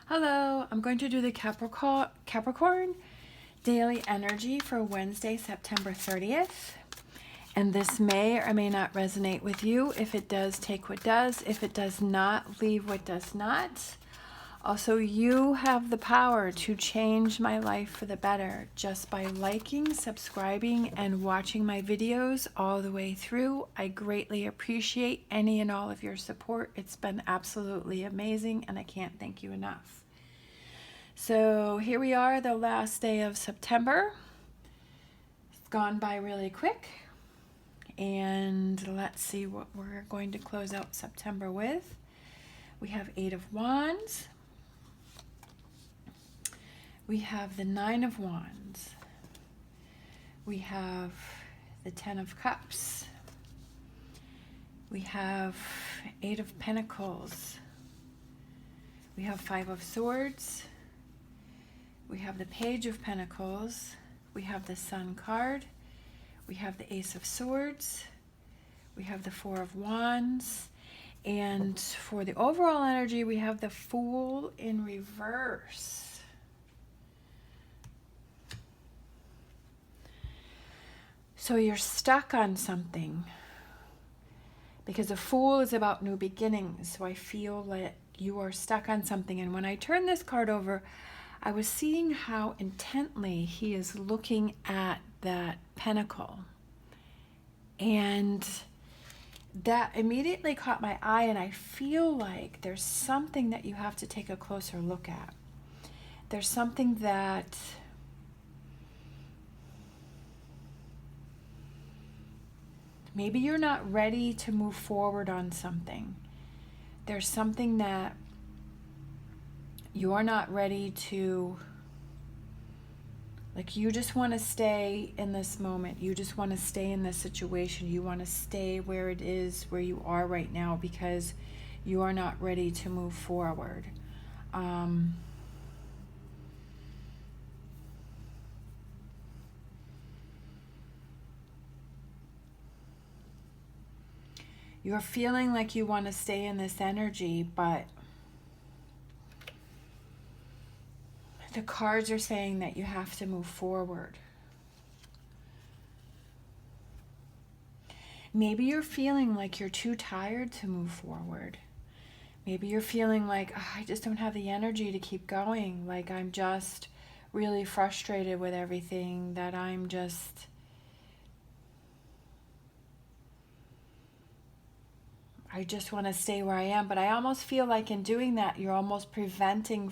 Hello, I'm going to do the Capricorn daily energy for Wednesday, September 30th. And this may or may not resonate with you. If it does, take what does. If it does not, leave what does not. Also, you have the power to change my life for the better just by liking, subscribing, and watching my videos all the way through. I greatly appreciate any and all of your support. It's been absolutely amazing, and I can't thank you enough. So here we are, the last day of September. It's gone by really quick. And let's see what we're going to close out September with. We have 8 of Wands. We have the 9 of Wands. We have the 10 of Cups. We have 8 of Pentacles. We have 5 of Swords. We have the Page of Pentacles. We have the Sun card. We have the Ace of Swords. We have the 4 of Wands. And for the overall energy, we have the Fool in reverse. So you're stuck on something because a Fool is about new beginnings. So I feel like you are stuck on something. And when I turn this card over, I was seeing how intently he is looking at that pentacle. And that immediately caught my eye, and I feel like there's something that you have to take a closer look at. There's something that maybe you're not ready to move forward on something. There's something that you're not ready to, like, you just want to stay in this moment. You just want to stay in this situation. You want to stay where it is, where you are right now, because you are not ready to move forward. You're feeling like you want to stay in this energy, but the cards are saying that you have to move forward. Maybe you're feeling like you're too tired to move forward. Maybe you're feeling like, oh, I just don't have the energy to keep going. Like, I'm just really frustrated with everything, that I just want to stay where I am. But I almost feel like in doing that, you're almost preventing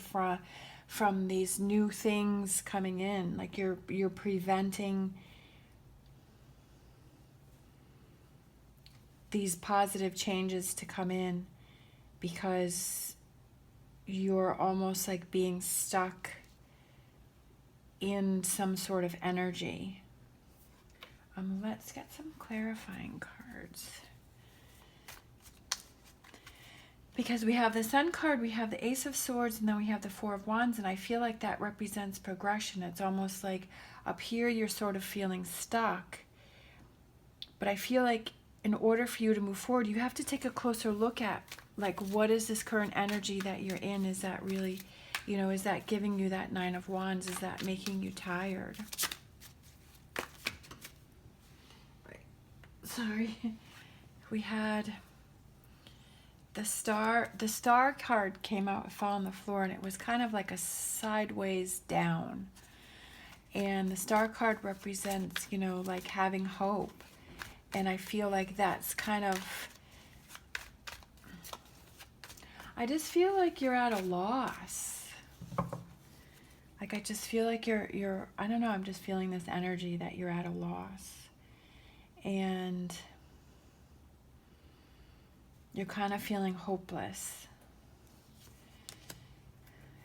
from these new things coming in. Like you're preventing these positive changes to come in, because you're almost like being stuck in some sort of energy. Let's get some clarifying cards. Because we have the Sun card, we have the Ace of Swords, and then we have the 4 of Wands, and I feel like that represents progression. It's almost like up here you're sort of feeling stuck. But I feel like in order for you to move forward, you have to take a closer look at, like, what is this current energy that you're in? Is that really, is that giving you that 9 of Wands? Is that making you tired? Sorry. We had the star card came out, fell on the floor, and it was kind of like a sideways down. And the star card represents, like having hope. And I feel like that's kind of, I just feel like you're at a loss. Like, I just feel like you're, I don't know, I'm just feeling this energy that you're at a loss. And you're kind of feeling hopeless.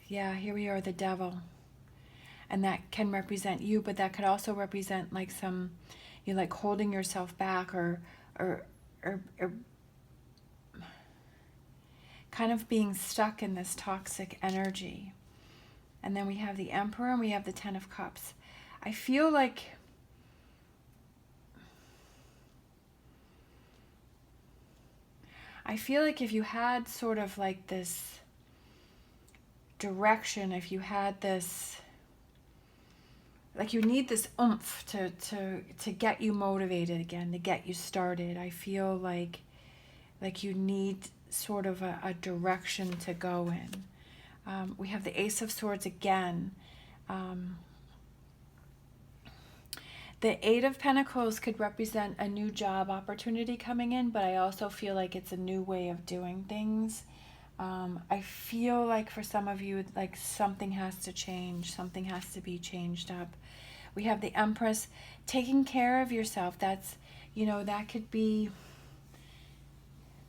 Yeah, here we are, the Devil. And that can represent you, but that could also represent like some, like holding yourself back or kind of being stuck in this toxic energy. And then we have the Emperor and we have the 10 of Cups. I feel like if you had sort of like this direction, if you had this, like you need this oomph to get you motivated again, to get you started. I feel like you need sort of a direction to go in. We have the Ace of Swords again. The Eight of Pentacles could represent a new job opportunity coming in, but I also feel like it's a new way of doing things. I feel like for some of you, like something has to change, something has to be changed up. We have the Empress, taking care of yourself. That's, that could be,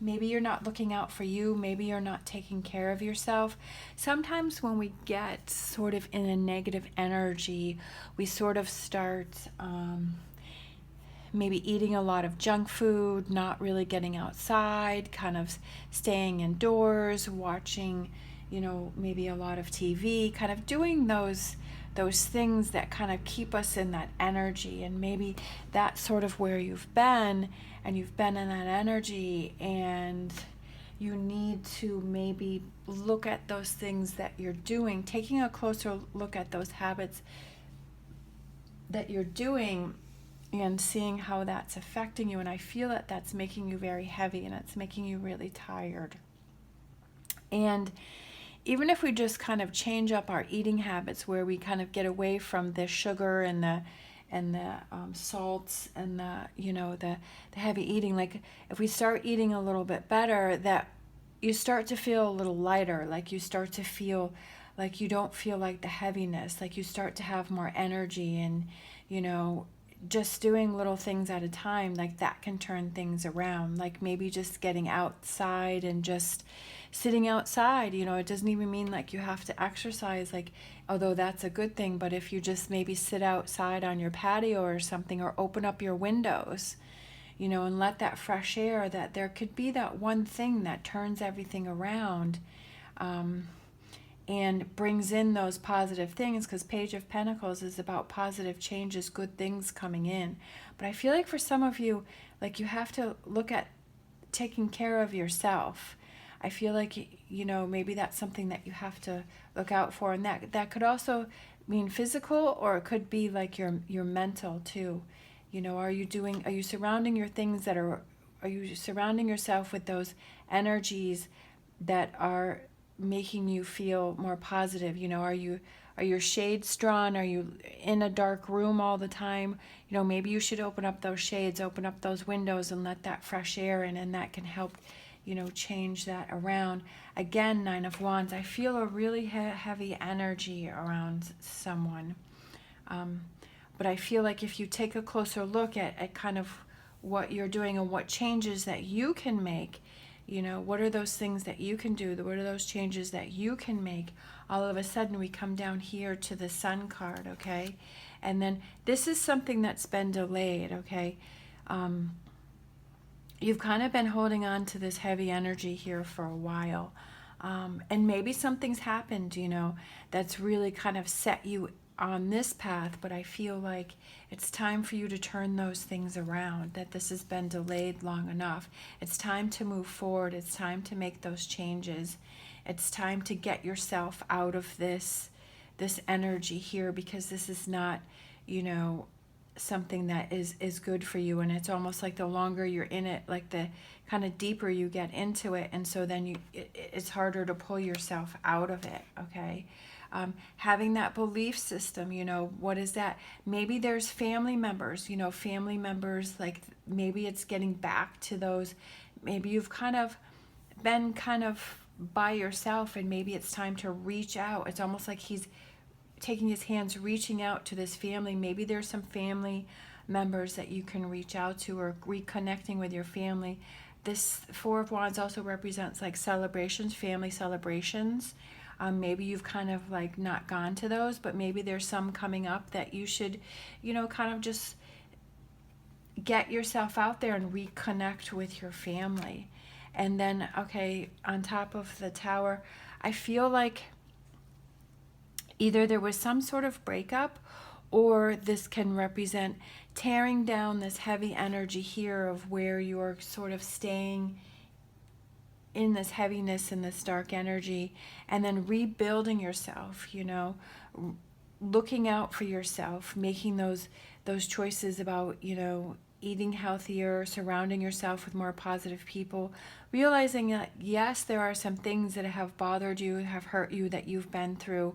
maybe you're not looking out for you. Maybe you're not taking care of yourself. Sometimes when we get sort of in a negative energy, we sort of start maybe eating a lot of junk food, not really getting outside, kind of staying indoors, watching, maybe a lot of TV, kind of doing those things that kind of keep us in that energy. And maybe that's sort of where you've been, and you've been in that energy, and you need to maybe look at those things that you're doing, taking a closer look at those habits that you're doing and seeing how that's affecting you. And I feel that that's making you very heavy, and it's making you really tired. And even if we just kind of change up our eating habits, where we kind of get away from the sugar and the salts and the heavy eating, like if we start eating a little bit better, that you start to feel a little lighter, like you start to feel like you don't feel like the heaviness, like you start to have more energy. And just doing little things at a time, like that can turn things around. Like maybe just getting outside and just sitting outside, it doesn't even mean like you have to exercise, like, although that's a good thing, but if you just maybe sit outside on your patio or something, or open up your windows, and let that fresh air, that there could be that one thing that turns everything around, and brings in those positive things, because Page of Pentacles is about positive changes, good things coming in. But I feel like for some of you, like you have to look at taking care of yourself. I feel like, maybe that's something that you have to look out for. And that could also mean physical, or it could be like your mental too. Are you surrounding you surrounding yourself with those energies that are making you feel more positive? Are your shades drawn? Are you in a dark room all the time? Maybe you should open up those shades, open up those windows, and let that fresh air in, and that can help change that around. Again, Nine of Wands, I feel a really heavy energy around someone, but I feel like if you take a closer look at kind of what you're doing and what changes that you can make, what are those things that you can do? What are those changes that you can make? All of a sudden we come down here to the Sun card, okay? And then this is something that's been delayed, okay? You've kind of been holding on to this heavy energy here for a while. And maybe something's happened, that's really kind of set you on this path, but I feel like it's time for you to turn those things around, that this has been delayed long enough. It's time to move forward. It's time to make those changes. It's time to get yourself out of this energy here, because this is not, something that is good for you. And it's almost like the longer you're in it, like the kind of deeper you get into it, and so then it's harder to pull yourself out of it, okay? Having that belief system, what is that? Maybe there's family members, like maybe it's getting back to those. Maybe you've kind of been by yourself, and maybe it's time to reach out. It's almost like he's taking his hands, reaching out to this family. Maybe there's some family members that you can reach out to, or reconnecting with your family. This Four of Wands also represents like celebrations, family celebrations. Maybe you've kind of like not gone to those, but maybe there's some coming up that you should, kind of just get yourself out there and reconnect with your family. And then, okay, on top of the Tower, I feel like either there was some sort of breakup, or this can represent tearing down this heavy energy here of where you're sort of staying in this heaviness and this dark energy, and then rebuilding yourself, you know, looking out for yourself, making those choices about, you know, eating healthier, surrounding yourself with more positive people, realizing that yes, there are some things that have bothered you, have hurt you, that you've been through,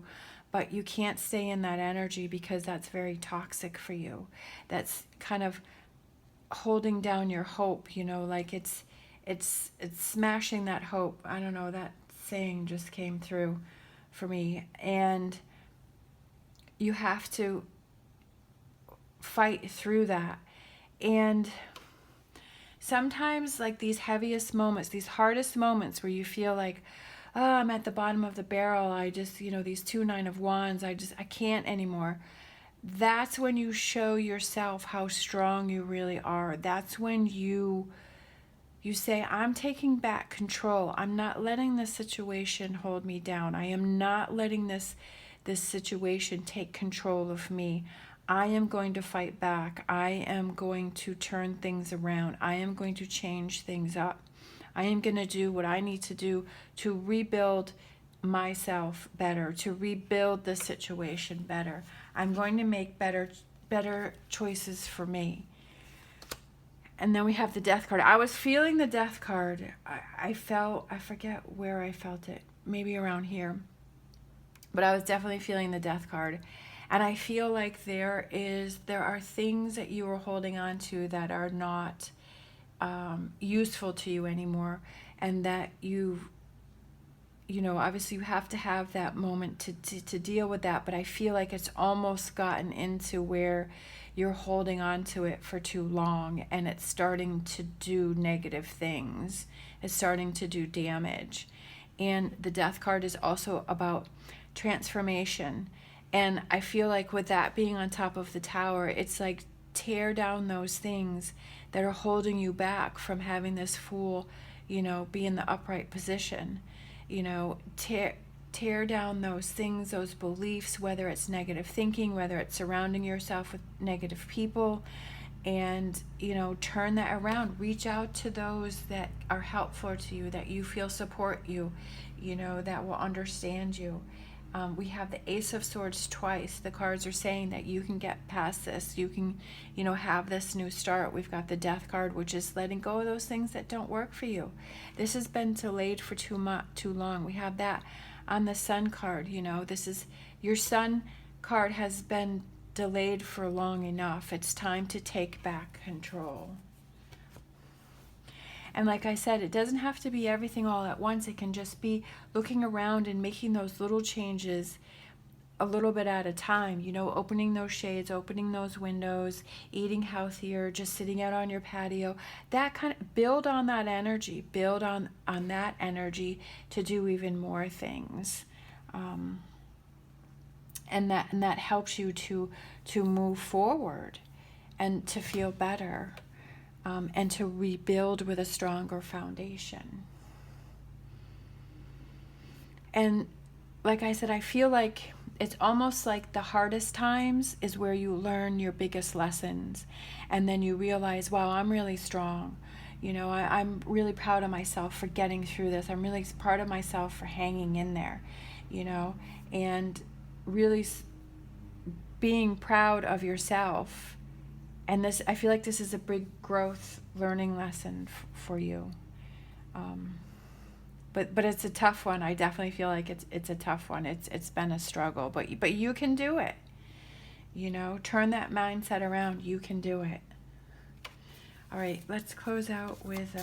but you can't stay in that energy because that's very toxic for you. That's kind of holding down your hope, you know, like it's smashing that hope. I don't know, that saying just came through for me. And you have to fight through that. And sometimes, like these heaviest moments, these hardest moments where you feel like, oh, I'm at the bottom of the barrel, I just, you know, these 2 9 of wands, I can't anymore. That's when you show yourself how strong you really are. That's when you say, I'm taking back control. I'm not letting this situation hold me down. I am not letting this situation take control of me. I am going to fight back. I am going to turn things around. I am going to change things up. I am going to do what I need to do to rebuild myself better, to rebuild the situation better. I'm going to make better choices for me. And then we have the Death card. I was feeling the Death card. I forget where I felt it, maybe around here. But I was definitely feeling the Death card. And I feel like there are things that you are holding on to that are not useful to you anymore. And that you know, obviously you have to have that moment to deal with that. But I feel like it's almost gotten into where you're holding on to it for too long, and it's starting to do negative things. It's starting to do damage. And the Death card is also about transformation. And I feel like with that being on top of the Tower, it's like tear down those things that are holding you back from having this Fool, you know, be in the upright position. You know, tear down those things, those beliefs, whether it's negative thinking, whether it's surrounding yourself with negative people, and, you know, turn that around. Reach out to those that are helpful to you, that you feel support you, you know, that will understand you. We have the Ace of Swords twice. The cards are saying that you can get past this. You can, you know, have this new start. We've got the Death card, which is letting go of those things that don't work for you. This has been delayed for too long. We have that on the Sun card. You know, this is your Sun card has been delayed for long enough. It's time to take back control. And like I said, it doesn't have to be everything all at once. It can just be looking around and making those little changes a little bit at a time. You know, opening those shades, opening those windows, eating healthier, just sitting out on your patio. That kind of, build on that energy. Build on that energy to do even more things. And that helps you to move forward and to feel better. And to rebuild with a stronger foundation. And like I said, I feel like it's almost like the hardest times is where you learn your biggest lessons. And then you realize, wow, I'm really strong. You know, I'm really proud of myself for getting through this. I'm really proud of myself for hanging in there, you know, and really being proud of yourself. And this, I feel like this is a big growth learning lesson for you. But it's a tough one. I definitely feel like it's a tough one. It's been a struggle, but you can do it. You know, turn that mindset around. You can do it. All right, let's close out with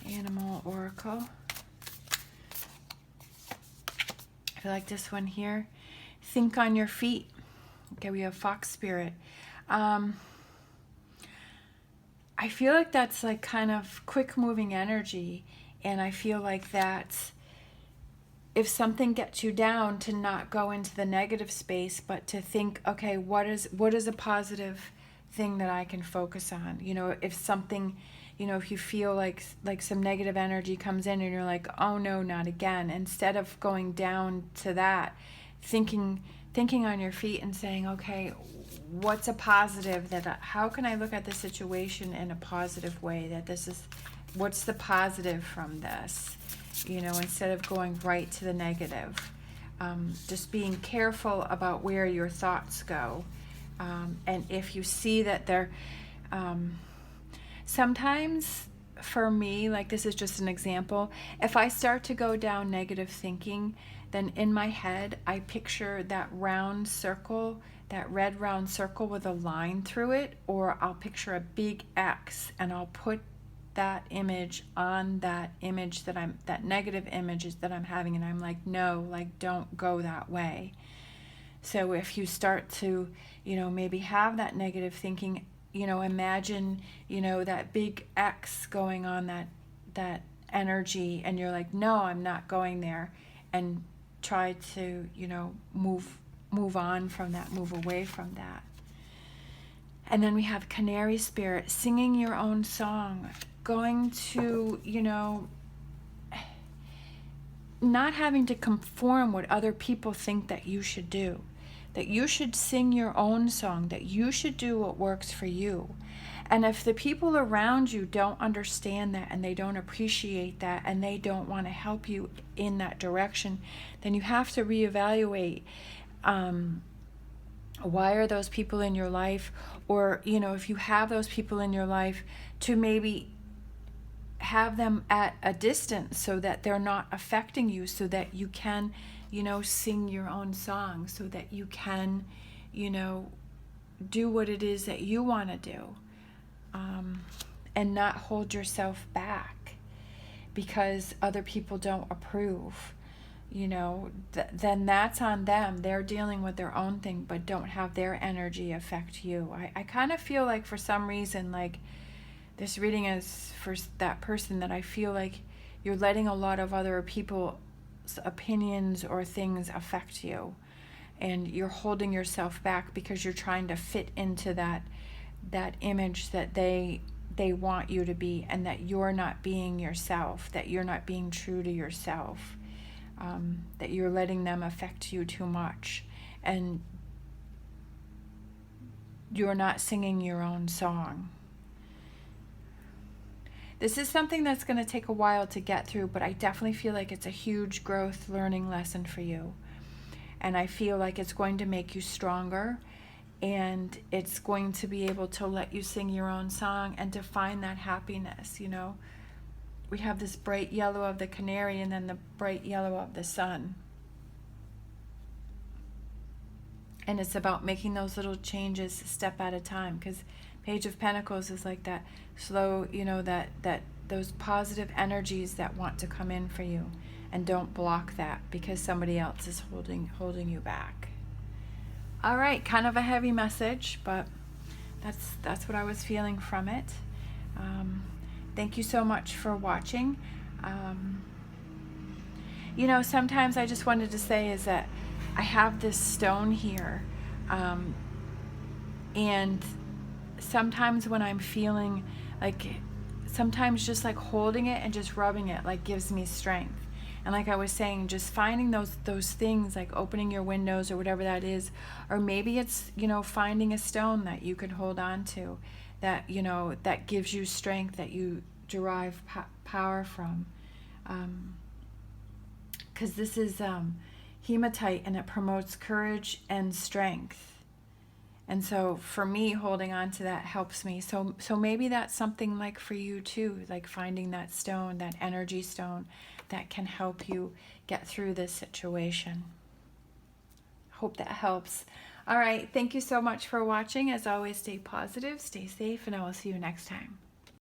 Animal Oracle. I feel like this one here. Think on your feet. Okay, we have Fox Spirit. I feel like that's like kind of quick moving energy. And I feel like that if something gets you down, to not go into the negative space, but to think, okay, what is a positive thing that I can focus on? You know, if something, you know, if you feel like some negative energy comes in and you're like, oh no, not again. Instead of going down to that, thinking on your feet and saying, okay, what's a positive how can I look at the situation in a positive way, that this is, what's the positive from this, instead of going right to the negative. Just being careful about where your thoughts go. And if you see that they're, sometimes for me, like this is just an example, if I start to go down negative thinking, then in my head, I picture that round circle, that red round circle with a line through it, or I'll picture a big X and I'll put that image on that image that negative image that I'm having, and I'm like, no, like don't go that way. So if you start to, maybe have that negative thinking, imagine, that big X going on that energy, and you're like, no, I'm not going there, and try to, move on from that, move away from that. And then we have canary spirit, singing your own song, going to, not having to conform what other people think that you should do, that you should sing your own song, that you should do what works for you. And if the people around you don't understand that, and they don't appreciate that, and they don't want to help you in that direction, then you have to reevaluate, why are those people in your life? Or, if you have those people in your life, to maybe have them at a distance so that they're not affecting you, so that you can, sing your own song, so that you can, do what it is that you want to do, and not hold yourself back because other people don't approve. Then that's on them. They're dealing with their own thing, but don't have their energy affect you. I kind of feel like for some reason, like this reading is for that person, that I feel like you're letting a lot of other people's opinions or things affect you, and you're holding yourself back because you're trying to fit into that image that they want you to be, and that you're not being yourself, that you're not being true to yourself. That you're letting them affect you too much, and you're not singing your own song. This is something that's going to take a while to get through, but I definitely feel like it's a huge growth learning lesson for you. And I feel like it's going to make you stronger, and it's going to be able to let you sing your own song and to find that happiness, We have this bright yellow of the canary, and then the bright yellow of the sun. And it's about making those little changes a step at a time, because Page of Pentacles is like that slow, that those positive energies that want to come in for you, and don't block that because somebody else is holding you back. All right, kind of a heavy message, but that's what I was feeling from it. Thank you so much for watching. Sometimes I just wanted to say is that I have this stone here, and sometimes when I'm feeling like, sometimes just like holding it and just rubbing it like gives me strength. And like I was saying, just finding those things, like opening your windows or whatever that is, or maybe it's, finding a stone that you can hold on to, that, that gives you strength, that you derive power from. Because this is hematite, and it promotes courage and strength. And so for me, holding on to that helps me. So maybe that's something like for you too, like finding that stone, that energy stone that can help you get through this situation. Hope that helps. All right, thank you so much for watching. As always, stay positive, stay safe, and I will see you next time.